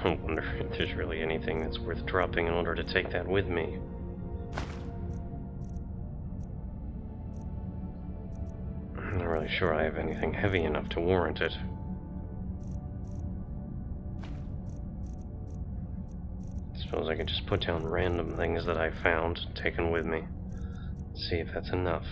I wonder if there's really anything that's worth dropping in order to take that with me. I'm not really sure I have anything heavy enough to warrant it. Suppose I could just put down random things that I found, taken with me. See if that's enough.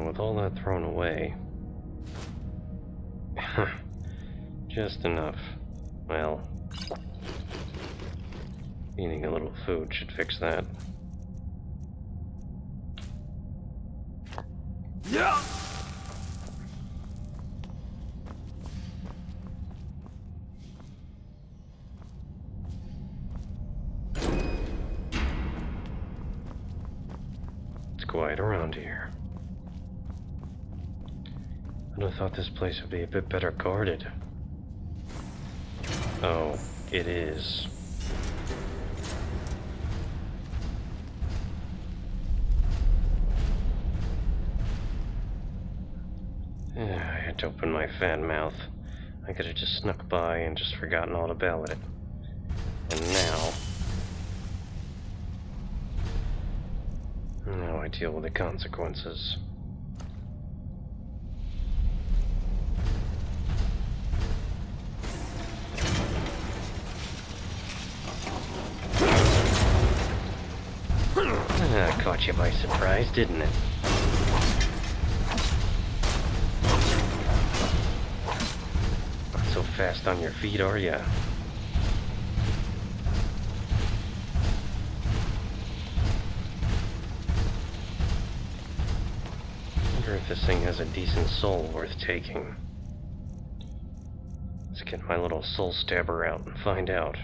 With all that thrown away, just enough. Well, eating a little food should fix that. Yeah. It's quiet around here. I'd have thought this place would be a bit better guarded. Oh, it is. I had to open my fat mouth. I could have just snuck by and just forgotten all about it. And now I deal with the consequences. Caught you by surprise, didn't it? Not so fast on your feet, are ya? Wonder if this thing has a decent soul worth taking. Let's get my little soul stabber out and find out.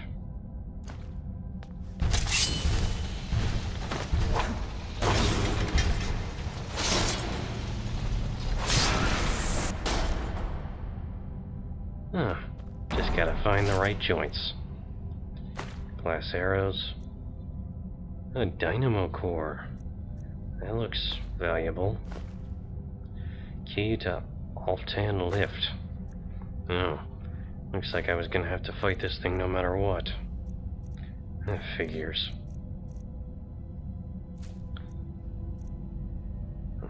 Just gotta find the right joints. Glass arrows. A dynamo core. That looks valuable. Key to Altan lift. Oh, looks like I was gonna have to fight this thing no matter what. That figures.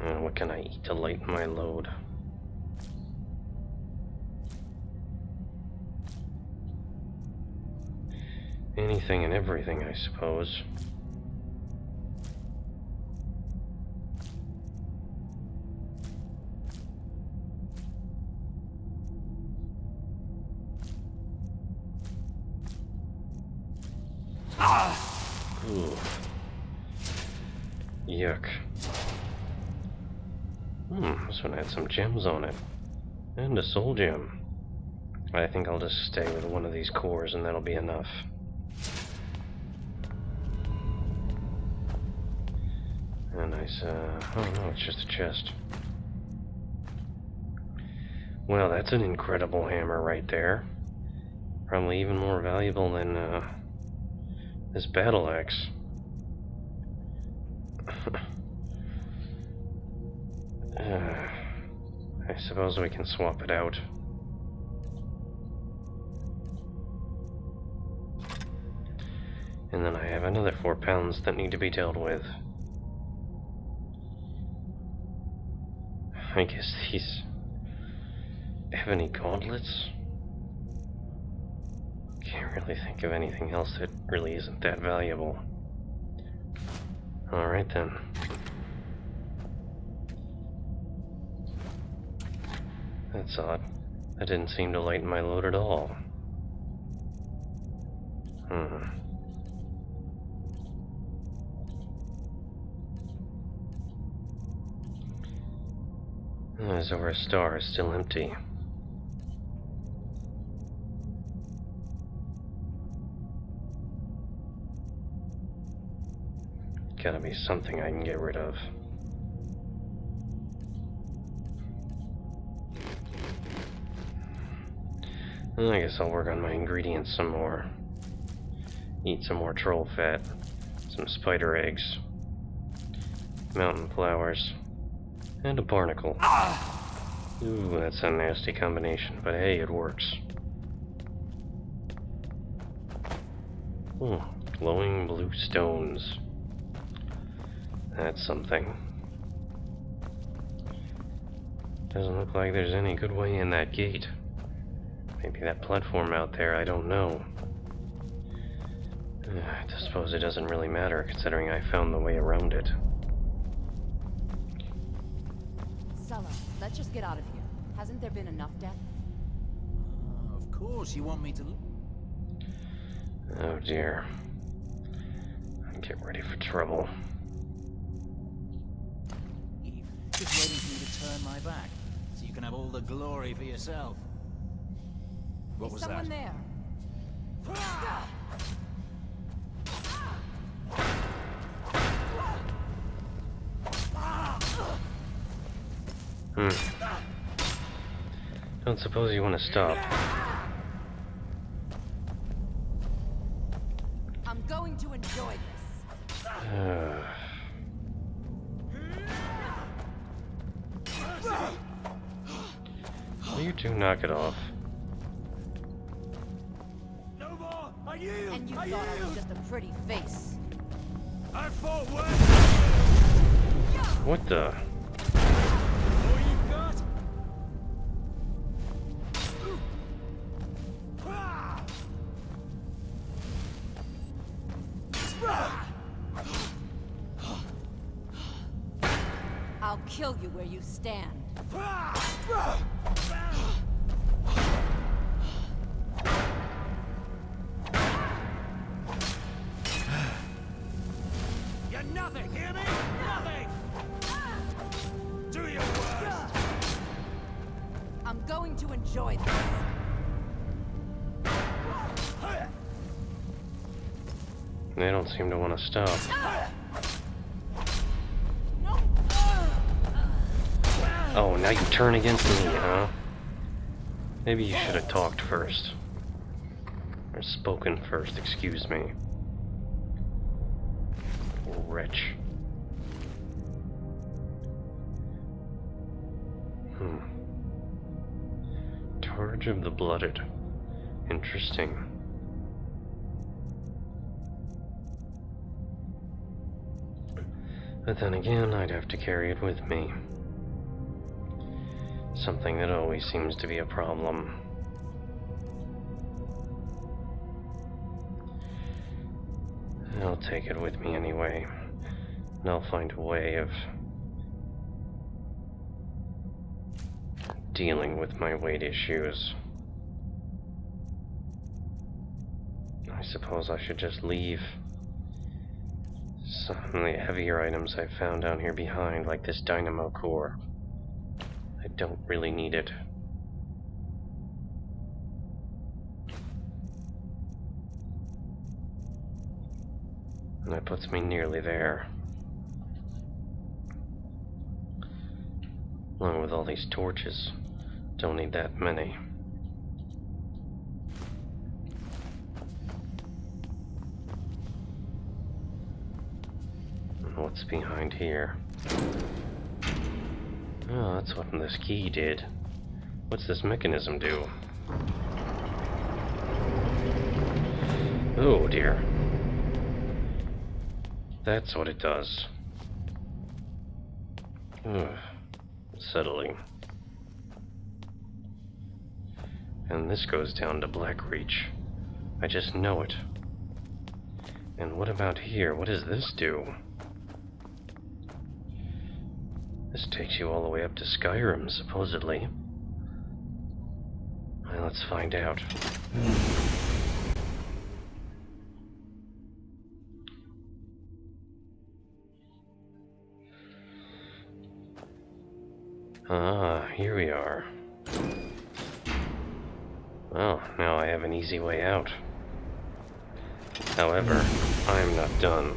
What can I eat to lighten my load? Anything and everything, I suppose. Ooh. Yuck. This one had some gems on it. And a soul gem. I think I'll just stay with one of these cores and that'll be enough. A nice, oh no, it's just a chest. Well, that's an incredible hammer right there. Probably even more valuable than, this battle axe. I suppose we can swap it out. And then I have another 4 pounds that need to be dealt with. I guess these have any gauntlets? Can't really think of anything else that really isn't that valuable. Alright then. That's odd. That didn't seem to lighten my load at all. The Zora star is still empty. Gotta be something I can get rid of. I guess I'll work on my ingredients some more. Eat some more troll fat, some spider eggs, mountain flowers, and a barnacle. Ooh, that's a nasty combination, but hey, it works. Ooh, glowing blue stones. That's something. Doesn't look like there's any good way in that gate. Maybe that platform out there, I don't know. I suppose it doesn't really matter, considering I found the way around it. Sulla, let's just get out of here. Hasn't there been enough death? Of course, you want me to... Oh dear. Get ready for trouble. Eve, just waiting for you to turn my back, so you can have all the glory for yourself. What was that? Someone there. Don't suppose you want to stop. I'm going to enjoy this. You two knock it off. No more! I yield! And you thought I was just a pretty face. I fought worse! What the? All you got? I'll kill you where you stand. You're nothing, hear me? Nothing! Do your worst! I'm going to enjoy this. They don't seem to want to stop. Oh, now you turn against me, huh? Maybe you should have talked first. Or spoken first, excuse me. Wretch. Charge of the Blooded. Interesting. But then again, I'd have to carry it with me. Something that always seems to be a problem. I'll take it with me anyway, and I'll find a way of dealing with my weight issues. I suppose I should just leave some of the heavier items I found down here behind, like this dynamo core. I don't really need it. And that puts me nearly there. Along with all these torches. Don't need that many. And what's behind here? Oh, that's what this key did. What's this mechanism do? Oh dear. That's what it does. Ugh. Settling. And this goes down to Blackreach. I just know it. And what about here? What does this do? This takes you all the way up to Skyrim, supposedly. Well, let's find out. Ah, here we are. Well, now I have an easy way out. However, I'm not done.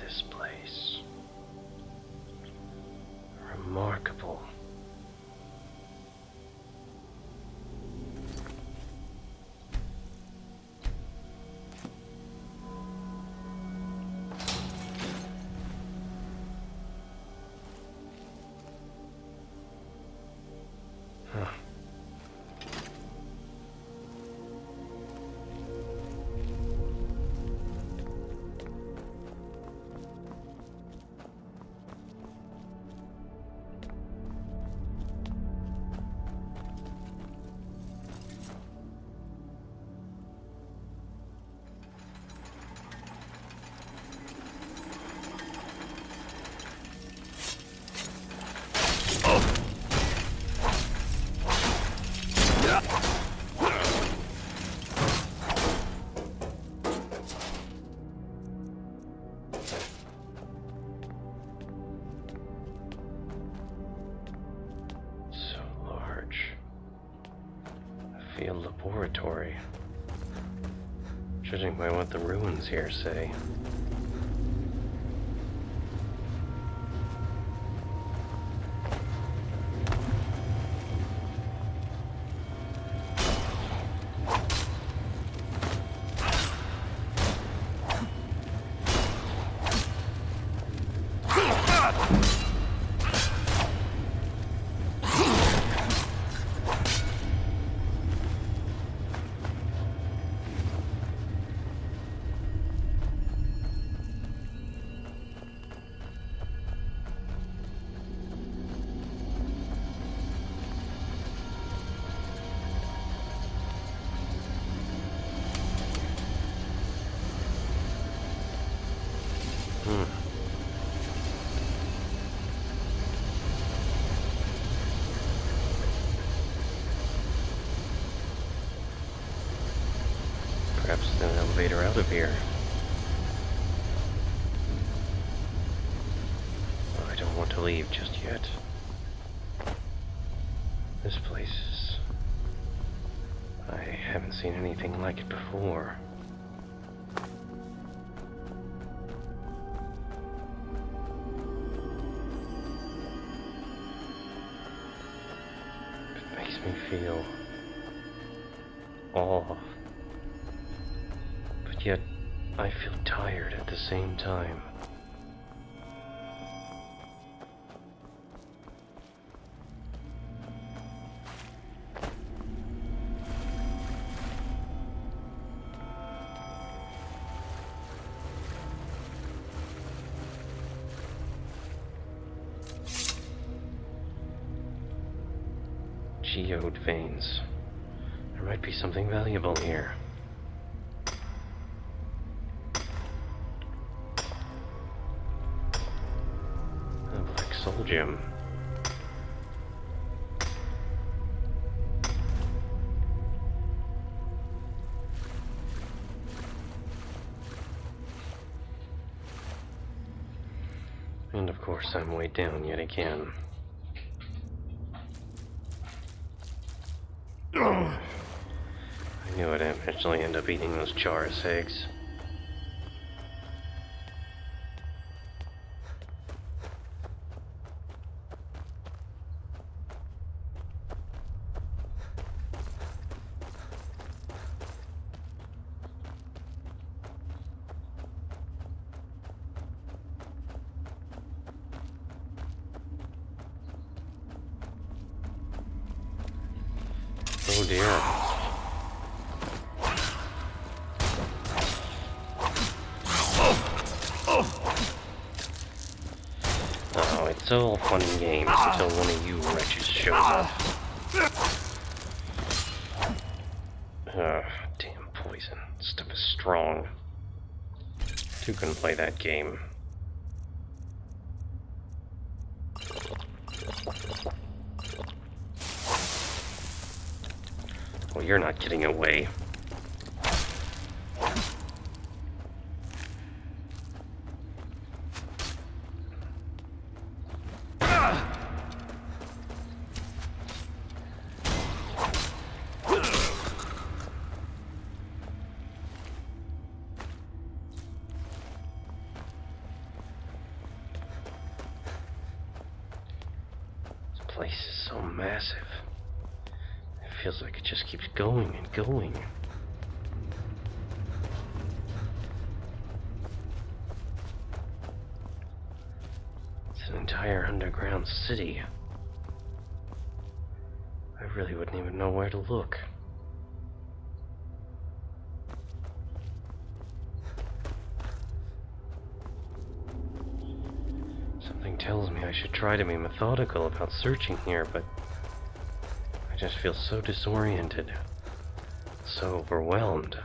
this place. Remarkable. Huh. Field laboratory. Judging by what the ruins here say. Perhaps an elevator out of here. Oh, I don't want to leave just yet. This place is... I haven't seen anything like it before. It makes me feel awe. But yet, I feel tired at the same time. Geode veins. There might be something valuable here. A black soul gem. And of course I'm way down yet again. I knew I'd eventually end up eating those Charis eggs. Oh dear. Oh, it's all fun and games until one of you wretches shows up. Damn poison. Stuff is strong. Two can play that game. Well, you're not getting away. place is so massive. It feels like it just keeps going and going. It's an entire underground city. I really wouldn't even know where to look. Something tells me I should try to be methodical about searching here, but I just feel so disoriented, so overwhelmed.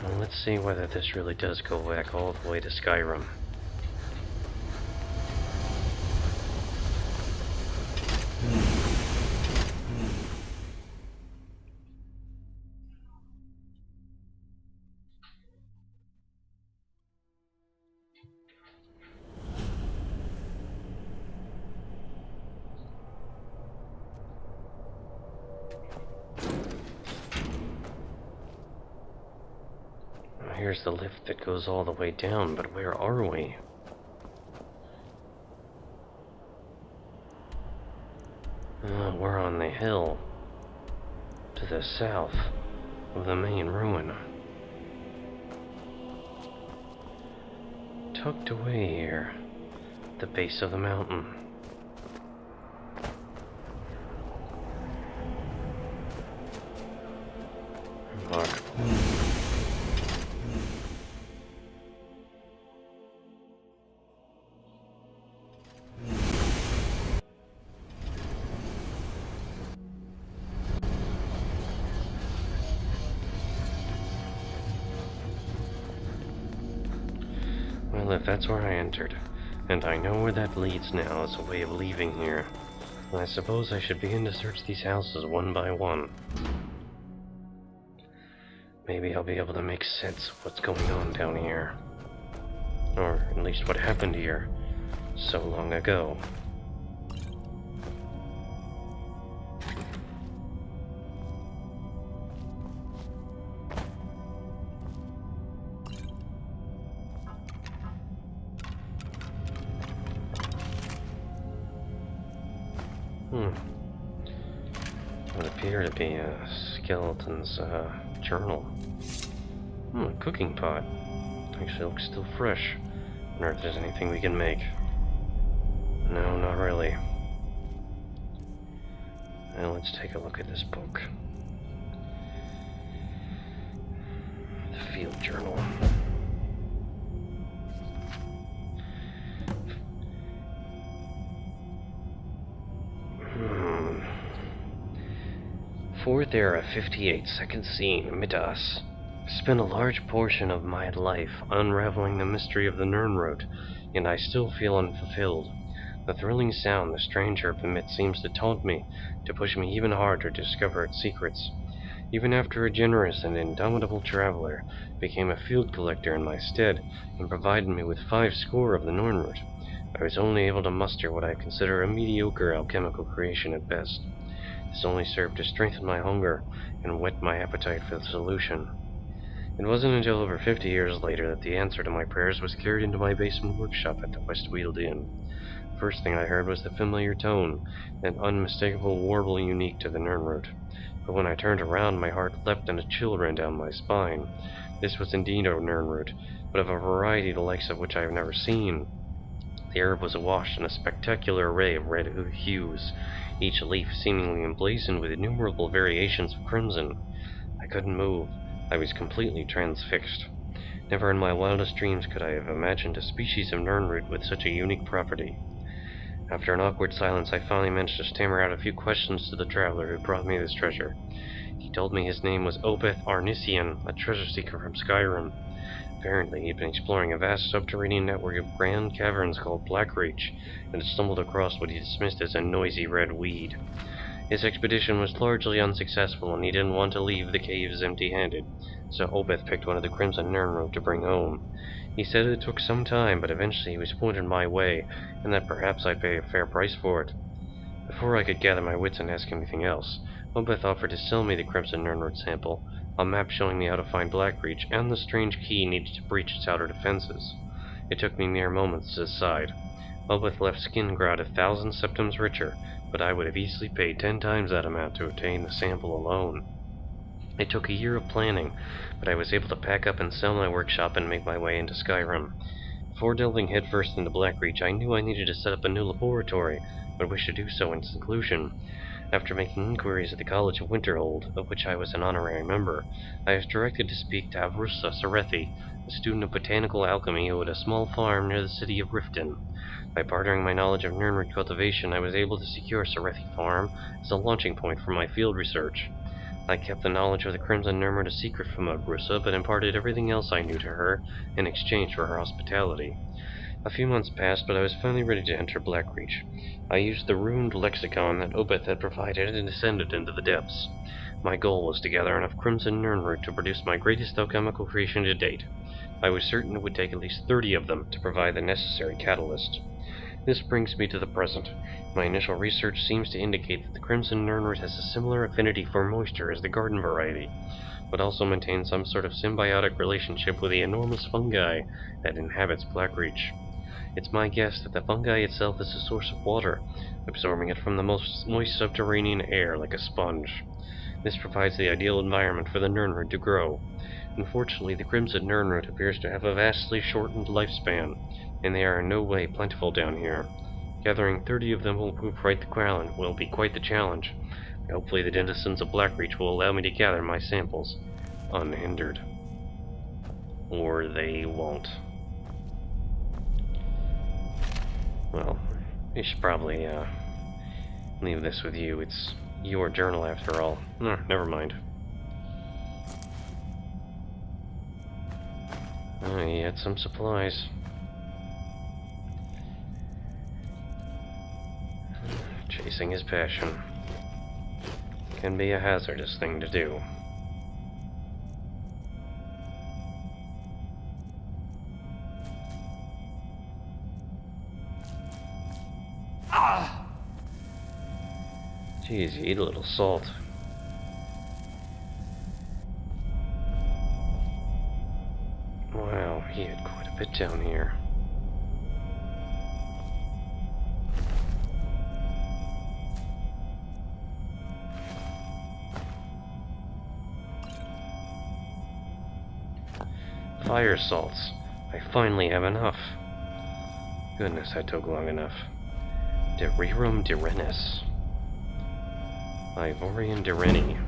Well, let's see whether this really does go back all the way to Skyrim. Here's the lift that goes all the way down, but where are we? We're on the hill to the south of the main ruin. Tucked away here at the base of the mountain. Remarkable. Well, if that's where I entered, and I know where that leads now as a way of leaving here, I suppose I should begin to search these houses one by one. Maybe I'll be able to make sense of what's going on down here. Or at least what happened here so long ago. Would appear to be a skeleton's journal. A cooking pot. Actually looks still fresh. Wonder if there's anything we can make. No, not really. Now let's take a look at this book. The field journal. Fourth era 58 second scene, Midas. Spent a large portion of my life unraveling the mystery of the Nirnroot, and I still feel unfulfilled. The thrilling sound the strange herb emits seems to taunt me, to push me even harder to discover its secrets. Even after a generous and indomitable traveler became a field collector in my stead and provided me with 50 of the Nirnroot, I was only able to muster what I consider a mediocre alchemical creation at best. This only served to strengthen my hunger and whet my appetite for the solution. It wasn't until over 50 years later that the answer to my prayers was carried into my basement workshop at the Westweald Inn. First thing I heard was the familiar tone, that unmistakable warble unique to the Nirnroot. But when I turned around, my heart leapt and a chill ran down my spine. This was indeed a Nirnroot, but of a variety the likes of which I have never seen. The herb was awash in a spectacular array of red hues, each leaf seemingly emblazoned with innumerable variations of crimson. I couldn't move. I was completely transfixed. Never in my wildest dreams could I have imagined a species of Nirnroot with such a unique property. After an awkward silence, I finally managed to stammer out a few questions to the traveler who brought me this treasure. He told me his name was Opeth Arnisian, a treasure seeker from Skyrim. Apparently, he'd been exploring a vast subterranean network of grand caverns called Blackreach, and had stumbled across what he dismissed as a noisy red weed. His expedition was largely unsuccessful, and he didn't want to leave the caves empty-handed, so Obeth picked one of the Crimson Nirnroot to bring home. He said it took some time, but eventually he was pointed my way, and that perhaps I'd pay a fair price for it. Before I could gather my wits and ask anything else, Obeth offered to sell me the Crimson Nirnroot sample, a map showing me how to find Blackreach, and the strange key needed to breach its outer defenses. It took me mere moments to decide. Obeth left Skingrad 1,000 septims richer, but I would have easily paid 10 times that amount to obtain the sample alone. It took a year of planning, but I was able to pack up and sell my workshop and make my way into Skyrim. Before delving headfirst into Blackreach, I knew I needed to set up a new laboratory, but wished to do so in seclusion. After making inquiries at the College of Winterhold, of which I was an honorary member, I was directed to speak to Avrusa Sarethi, a student of botanical alchemy who had a small farm near the city of Riften. By bartering my knowledge of Nirnroot cultivation, I was able to secure Sarethi Farm as a launching point for my field research. I kept the knowledge of the Crimson Nirnroot a secret from Avrusa, but imparted everything else I knew to her in exchange for her hospitality. A few months passed, but I was finally ready to enter Blackreach. I used the ruined lexicon that Obeth had provided and descended into the depths. My goal was to gather enough Crimson Nirnroot to produce my greatest alchemical creation to date. I was certain it would take at least 30 of them to provide the necessary catalyst. This brings me to the present. My initial research seems to indicate that the Crimson Nirnroot has a similar affinity for moisture as the garden variety, but also maintains some sort of symbiotic relationship with the enormous fungi that inhabits Blackreach. It's my guess that the fungi itself is a source of water, absorbing it from the most moist subterranean air like a sponge. This provides the ideal environment for the Nirnroot to grow. Unfortunately, the Crimson Nirnroot appears to have a vastly shortened lifespan, and they are in no way plentiful down here. Gathering 30 of them will be quite the challenge. Hopefully the denizens of Blackreach will allow me to gather my samples unhindered. Or they won't. Well, we should probably leave this with you. It's your journal after all. No, never mind. He had some supplies. Chasing his passion can be a hazardous thing to do. Jeez, you eat a little salt. Wow, he had quite a bit down here. Fire salts. I finally have enough. Goodness, that took long enough. Derirum Direnis. Ivorian Direni.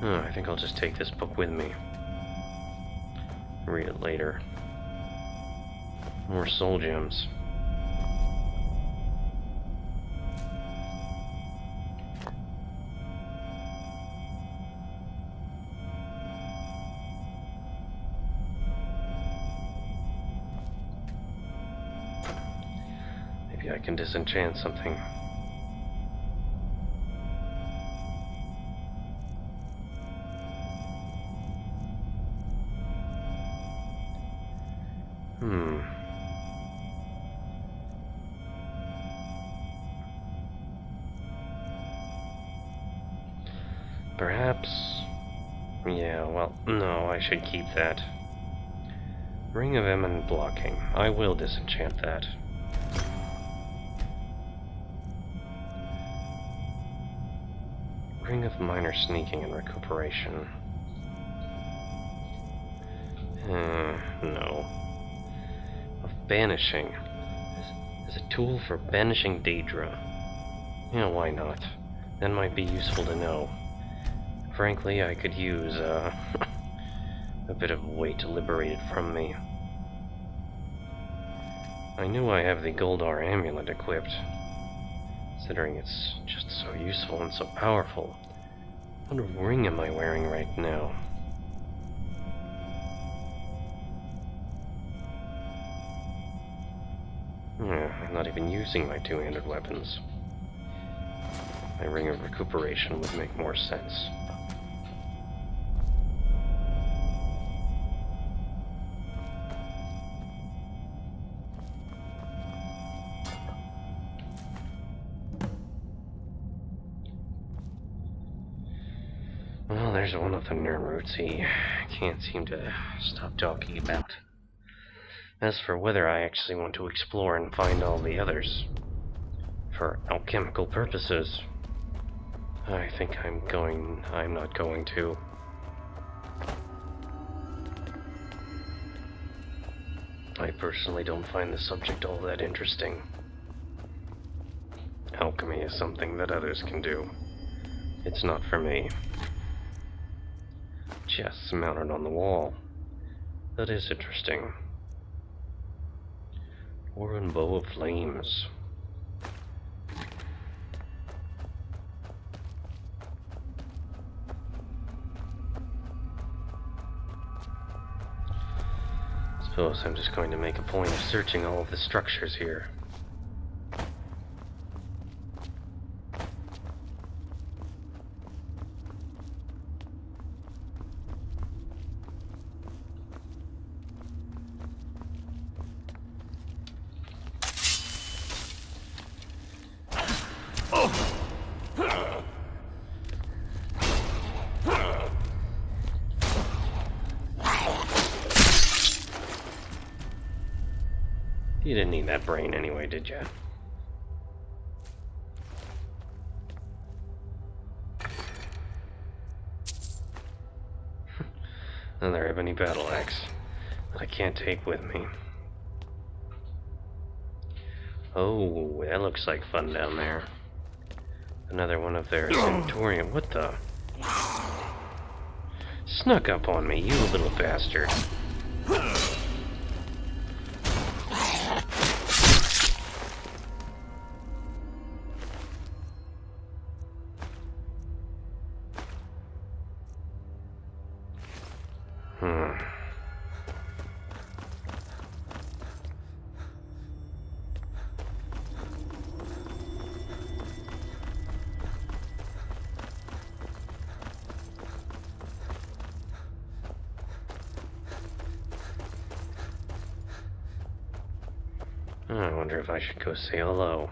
I think I'll just take this book with me. Read it later. More soul gems. Maybe I can disenchant something. Perhaps... yeah, well, no, I should keep that. Ring of Eminent Blocking. I will disenchant that. Ring of Minor Sneaking and Recuperation. No. Of Banishing. As a tool for banishing Daedra. Yeah, why not? That might be useful to know. Frankly, I could use, a bit of weight liberated from me. I know I have the Goldar amulet equipped, considering it's just so useful and so powerful. What ring am I wearing right now? I'm not even using my two-handed weapons. My ring of recuperation would make more sense. there's one of the nerd roots he can't seem to stop talking about. As for whether I actually want to explore and find all the others, for alchemical purposes, I think I'm not going to. I personally don't find the subject all that interesting. Alchemy is something that others can do. It's not for me. Chests mounted on the wall. That is interesting. Dwarven bow of flames. Suppose I'm just going to make a point of searching all of the structures here. You didn't need that brain anyway, did you? Another ebony battle axe that I can't take with me. Oh, that looks like fun down there. Another one of their Centaurian. What the? Snuck up on me, you little bastard. I wonder if I should go say hello.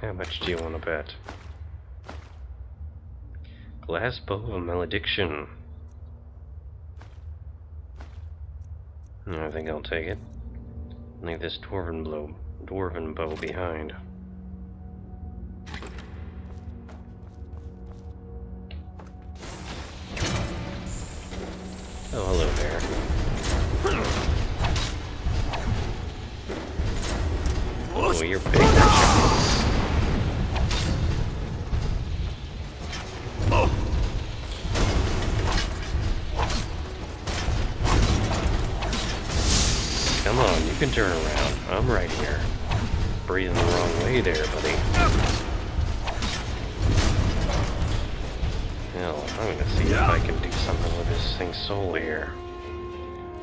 How much do you want to bet? Glass bow of malediction. I think I'll take it. Leave this dwarven bow behind. Oh, hello there. Oh, you're big. Come on, you can turn around. I'm right here. Breathing the wrong way there, buddy. Hell, I'm gonna see if I can do something with this thing's soul here.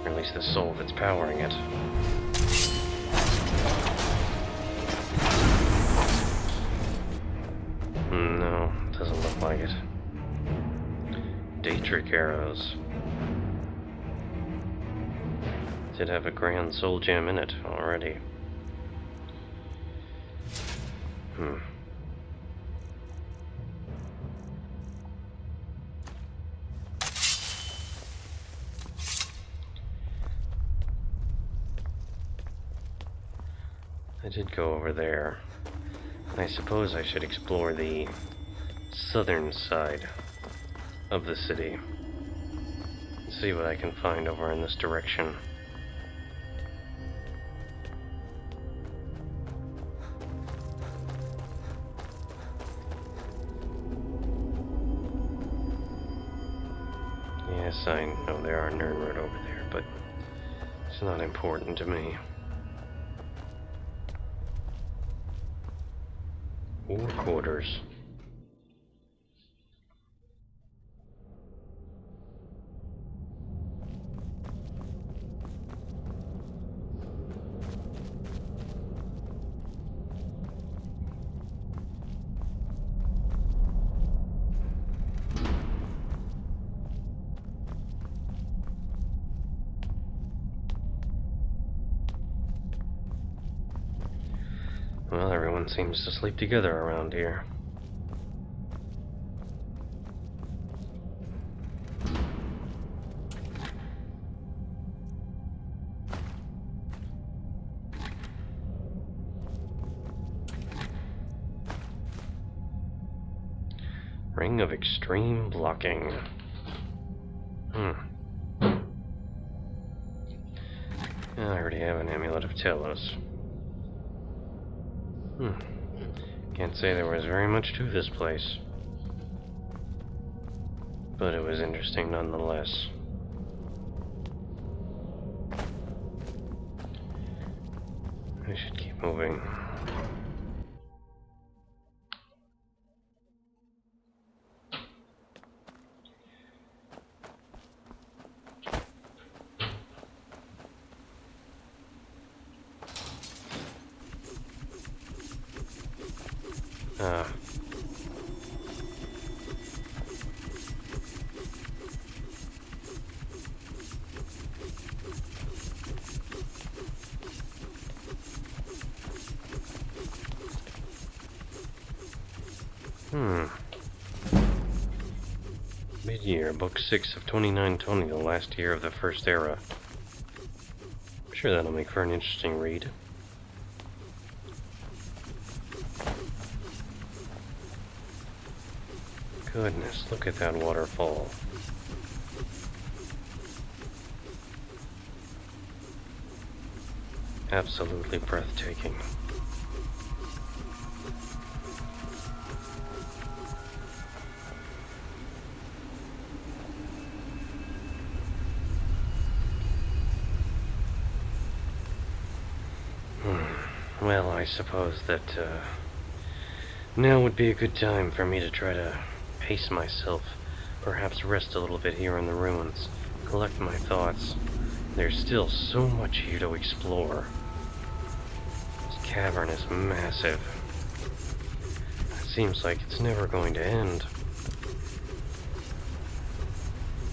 Or at least the soul that's powering it. No, doesn't look like it. Daedric arrows. Did have a grand soul gem in it already. I did go over there. I suppose I should explore the southern side of the city. See what I can find over in this direction. Yes, I know there are nerd over there, but it's not important to me. War quarters. Well, everyone seems to sleep together around here. Ring of extreme blocking. I already have an amulet of Telos. Can't say there was very much to this place. But it was interesting nonetheless. I should keep moving. Mid-year, Book 6 of 2920, the last year of the First Era. I'm sure that'll make for an interesting read. Goodness, look at that waterfall. Absolutely breathtaking. Well, I suppose that now would be a good time for me to try to pace myself, perhaps rest a little bit here in the ruins, collect my thoughts. There's still so much here to explore. This cavern is massive. It seems like it's never going to end.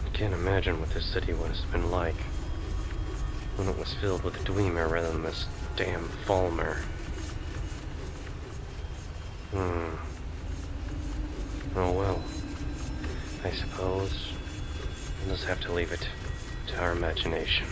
I can't imagine what this city would have been like when it was filled with Dwemer rather than this damn Falmer. Oh well. I suppose we'll just have to leave it to our imagination.